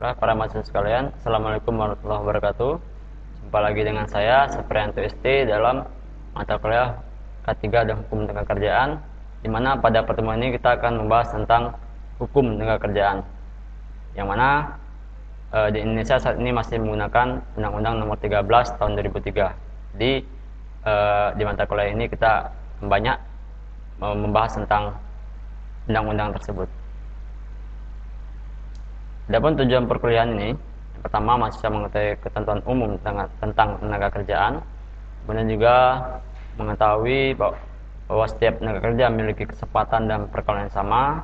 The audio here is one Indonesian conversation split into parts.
Para mahasiswa sekalian, Assalamualaikum warahmatullahi wabarakatuh. Jumpa lagi dengan saya, Seprianto ST, dalam mata kuliah K3 dan Hukum Tenaga Kerjaan, di mana pada pertemuan ini kita akan membahas tentang hukum tenaga kerjaan, yang mana di Indonesia saat ini masih menggunakan Undang-Undang Nomor 13 Tahun 2003. Di mata kuliah ini kita banyak membahas tentang undang-undang tersebut. Adapun tujuan perkuliahan ini, yang pertama mahasiswa mengetahui ketentuan umum tentang tenaga kerjaan, kemudian juga mengetahui bahwa setiap tenaga kerja memiliki kesempatan dan perkawinan yang sama,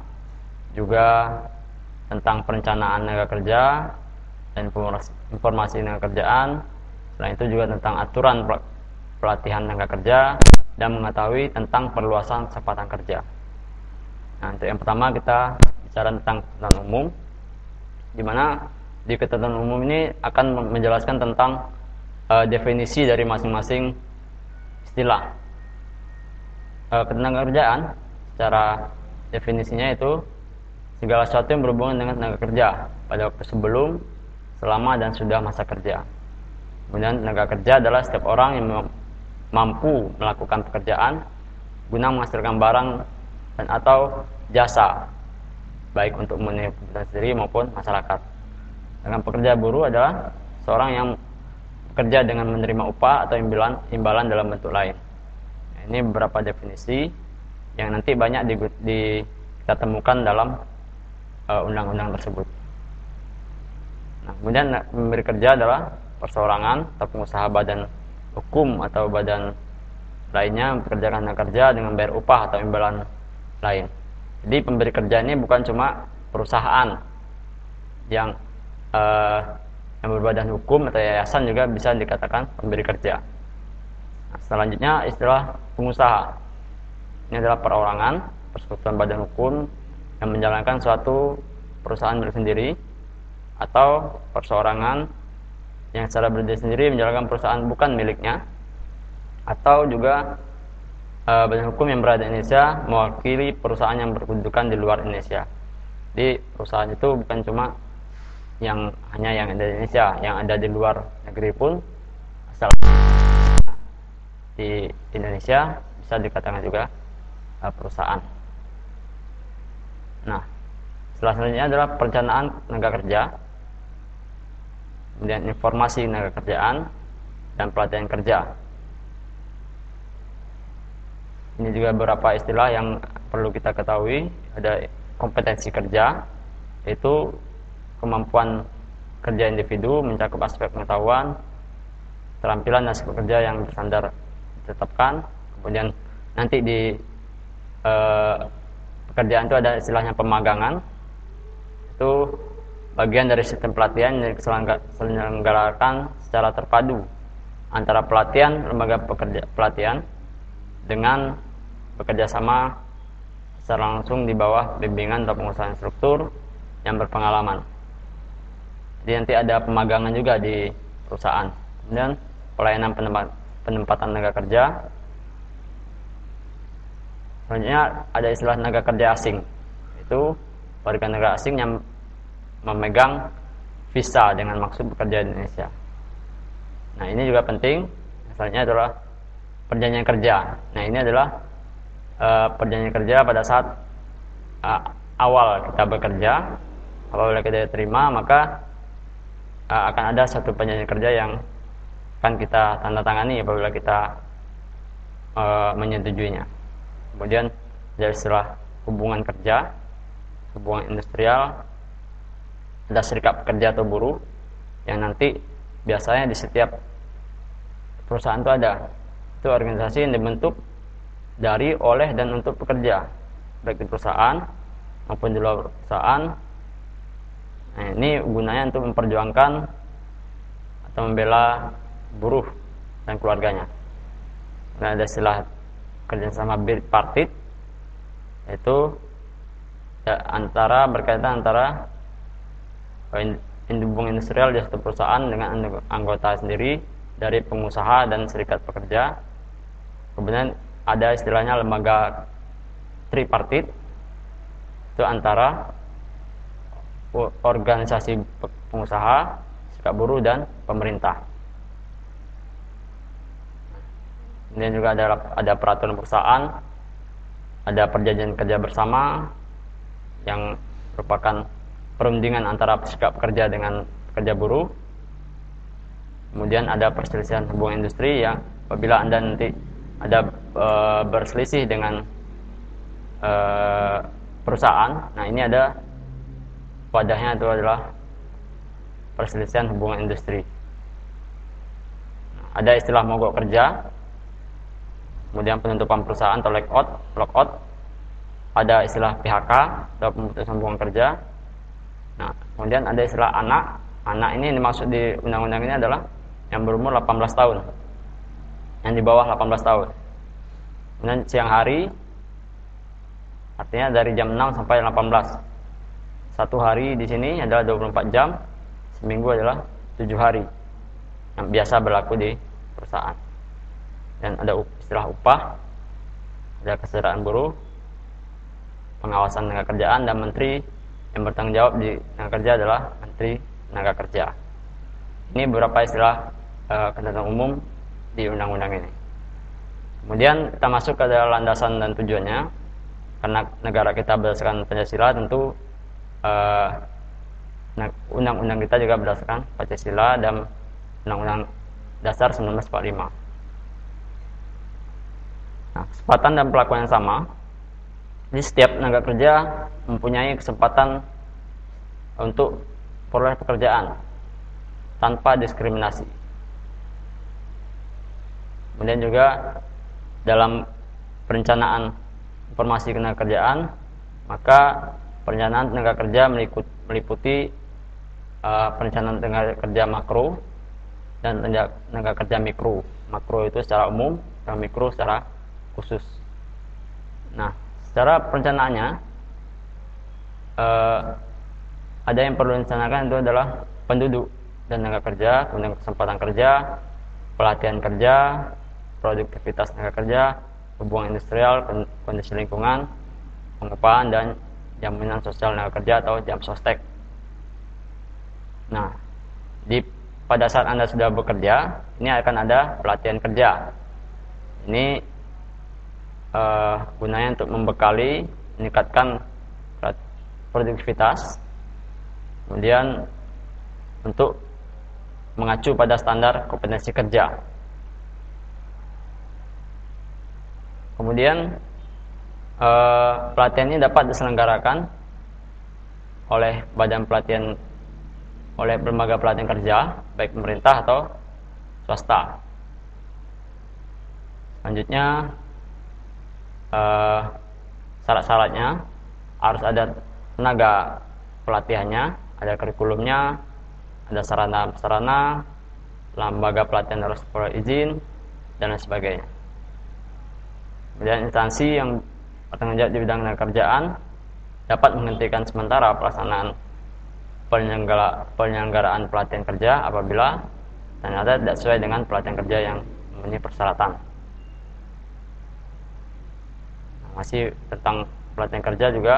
juga tentang perencanaan tenaga kerja dan informasi tenaga kerjaan. Selain itu juga tentang aturan pelatihan tenaga kerja dan mengetahui tentang perluasan kesempatan kerja. Nah, untuk yang pertama kita bicara tentang ketentuan umum, di mana di ketentuan umum ini akan menjelaskan tentang definisi dari masing-masing istilah. Ketenaga kerjaan secara definisinya itu segala sesuatu yang berhubungan dengan tenaga kerja pada waktu sebelum, selama, dan sudah masa kerja. Kemudian tenaga kerja adalah setiap orang yang mampu melakukan pekerjaan guna menghasilkan barang dan atau jasa, baik untuk memenuhi kebutuhan sendiri maupun masyarakat. Dengan pekerja buruh adalah seorang yang bekerja dengan menerima upah atau imbalan dalam bentuk lain. Nah, ini beberapa definisi yang nanti banyak kita temukan dalam undang-undang tersebut. Nah, kemudian memberi kerja adalah perseorangan atau pengusaha badan hukum atau badan lainnya mempekerjakan tenaga kerja dengan bayar upah atau imbalan lain. Jadi pemberi kerja ini bukan cuma perusahaan yang berbadan hukum atau yayasan, juga bisa dikatakan pemberi kerja. Nah, selanjutnya istilah pengusaha. Ini adalah perorangan, persekutuan badan hukum yang menjalankan suatu perusahaan milik sendiri, atau perseorangan yang secara berdiri sendiri menjalankan perusahaan bukan miliknya, atau juga badan hukum yang berada di Indonesia mewakili perusahaan yang berkedudukan di luar Indonesia. Jadi perusahaan itu bukan cuma hanya yang ada di Indonesia, yang ada di luar negeri pun asal di Indonesia bisa dikatakan juga perusahaan. Nah, selanjutnya adalah perencanaan tenaga kerja, kemudian informasi tenaga kerjaan, dan pelatihan kerja. Ini juga beberapa istilah yang perlu kita ketahui. Ada kompetensi kerja, yaitu kemampuan kerja individu mencakup aspek pengetahuan, keterampilan dan skill kerja yang bersandar ditetapkan. Kemudian nanti di pekerjaan itu ada istilahnya pemagangan. Itu bagian dari sistem pelatihan yang diselenggarakan secara terpadu antara pelatihan, lembaga pelatihan, dengan bekerja sama secara langsung di bawah bimbingan atau pengusaha instruktur yang berpengalaman. Jadi nanti ada pemagangan juga di perusahaan. Kemudian pelayanan penempatan tenaga kerja. Selanjutnya ada istilah tenaga kerja asing. Itu warga negara asing yang memegang visa dengan maksud bekerja di Indonesia. Nah, ini juga penting. Selanjutnya adalah perjanjian kerja. Nah, ini adalah perjanjian kerja pada saat awal kita bekerja. Apabila kita diterima, maka akan ada satu perjanjian kerja yang akan kita tanda tangani apabila kita menyetujuinya. Kemudian ada istilah hubungan kerja, hubungan industrial, ada serikat pekerja atau buruh, yang nanti biasanya di setiap perusahaan itu ada. Itu organisasi yang dibentuk dari, oleh, dan untuk pekerja, baik di perusahaan maupun di luar perusahaan. Nah, ini gunanya untuk memperjuangkan atau membela buruh dan keluarganya. Nah, ada istilah kerjasama bipartit, yaitu berkaitan antara hubungan industrial di satu perusahaan dengan anggota sendiri dari pengusaha dan serikat pekerja. Kemudian ada istilahnya lembaga tripartit, itu antara organisasi pengusaha, serikat buruh, dan pemerintah. Kemudian juga ada peraturan perusahaan, ada perjanjian kerja bersama yang merupakan perundingan antara serikat pekerja dengan pekerja buruh. Kemudian ada perselisihan hubungan industri, ya, apabila Anda nanti ada berselisih dengan perusahaan. Nah, ini ada wadahnya, itu adalah perselisihan hubungan industri. Nah, ada istilah mogok kerja, kemudian penutupan perusahaan atau lockout, ada istilah PHK atau pemutusan hubungan kerja. Nah, kemudian ada istilah anak ini dimaksud di undang-undang ini adalah yang berumur 18 tahun, yang di bawah 18 tahun. Kemudian siang hari artinya dari jam 6 sampai 18. Satu hari di sini adalah 24 jam, seminggu adalah 7 hari yang biasa berlaku di perusahaan. Dan ada istilah upah, ada kesejahteraan buruh, pengawasan tenaga kerjaan, dan menteri yang bertanggung jawab di tenaga kerja adalah Menteri Tenaga Kerja. Ini beberapa istilah ketentuan umum di undang-undang ini. Kemudian kita masuk ke dalam landasan dan tujuannya. Karena negara kita berdasarkan Pancasila, tentu undang-undang kita juga berdasarkan Pancasila dan Undang-Undang Dasar 1945. Nah, kesempatan dan perlakuan yang sama. Jadi setiap tenaga kerja mempunyai kesempatan untuk peroleh pekerjaan tanpa diskriminasi. Kemudian juga dalam perencanaan informasi tenaga kerjaan, maka perencanaan tenaga kerja meliputi perencanaan tenaga kerja makro dan tenaga kerja mikro. Makro itu secara umum, dan mikro secara khusus. Nah, secara perencanaannya ada yang perlu direncanakan, itu adalah penduduk dan tenaga kerja, kemudian kesempatan kerja, pelatihan kerja, produktivitas tenaga kerja, hubungan industrial, kondisi lingkungan, pengupahan, dan jaminan sosial tenaga kerja atau Jamsostek. Nah, pada saat Anda sudah bekerja, ini akan ada pelatihan kerja. Ini gunanya untuk membekali, meningkatkan produktivitas, kemudian untuk mengacu pada standar kompetensi kerja. Kemudian pelatihan ini dapat diselenggarakan oleh lembaga pelatihan kerja, baik pemerintah atau swasta. Selanjutnya syarat-syaratnya harus ada tenaga pelatihannya, ada kurikulumnya, ada sarana-sarana, lembaga pelatihan harus peroleh izin, dan lain sebagainya. Kemudian instansi yang bertanggung jawab di bidang tenaga kerjaan dapat menghentikan sementara pelaksanaan penyelenggaraan pelatihan kerja apabila ternyata tidak sesuai dengan pelatihan kerja yang memenuhi persyaratan. Nah, masih tentang pelatihan kerja juga,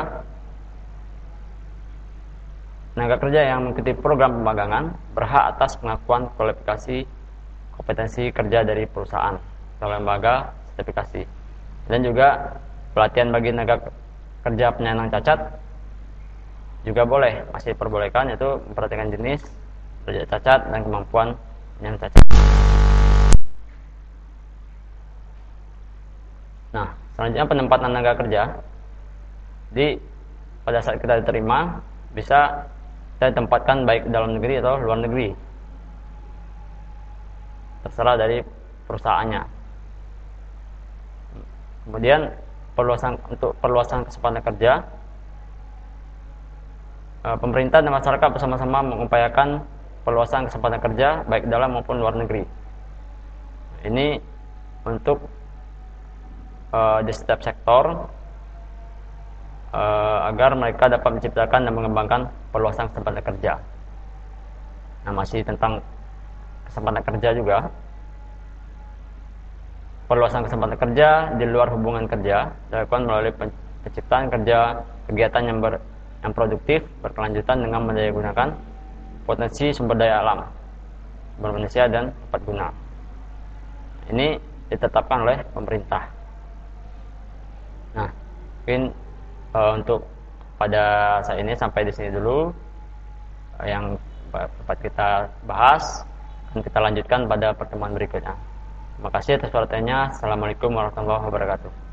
tenaga kerja yang mengikuti program pemagangan berhak atas pengakuan kualifikasi kompetensi kerja dari perusahaan atau lembaga sertifikasi. Dan juga pelatihan bagi tenaga kerja penyandang cacat juga boleh, masih diperbolehkan, yaitu memperhatikan jenis, derajat cacat, dan kemampuan penyandang cacat. Nah, selanjutnya penempatan tenaga kerja. Pada saat kita diterima, bisa kita ditempatkan baik dalam negeri atau luar negeri, terserah dari perusahaannya. Kemudian untuk perluasan kesempatan kerja, pemerintah dan masyarakat bersama-sama mengupayakan perluasan kesempatan kerja baik dalam maupun luar negeri. Ini untuk di setiap sektor, agar mereka dapat menciptakan dan mengembangkan perluasan kesempatan kerja. Nah, masih tentang kesempatan kerja juga, perluasan kesempatan kerja di luar hubungan kerja dilakukan melalui penciptaan kerja, kegiatan yang yang produktif, berkelanjutan dengan mendaya gunakan potensi sumber daya alam, sumber manusia dan tepat guna. Ini ditetapkan oleh pemerintah. Nah, mungkin untuk pada saat ini sampai di sini dulu yang dapat kita bahas, dan kita lanjutkan pada pertemuan berikutnya. Terima kasih atas perhatiannya. Assalamualaikum warahmatullahi wabarakatuh.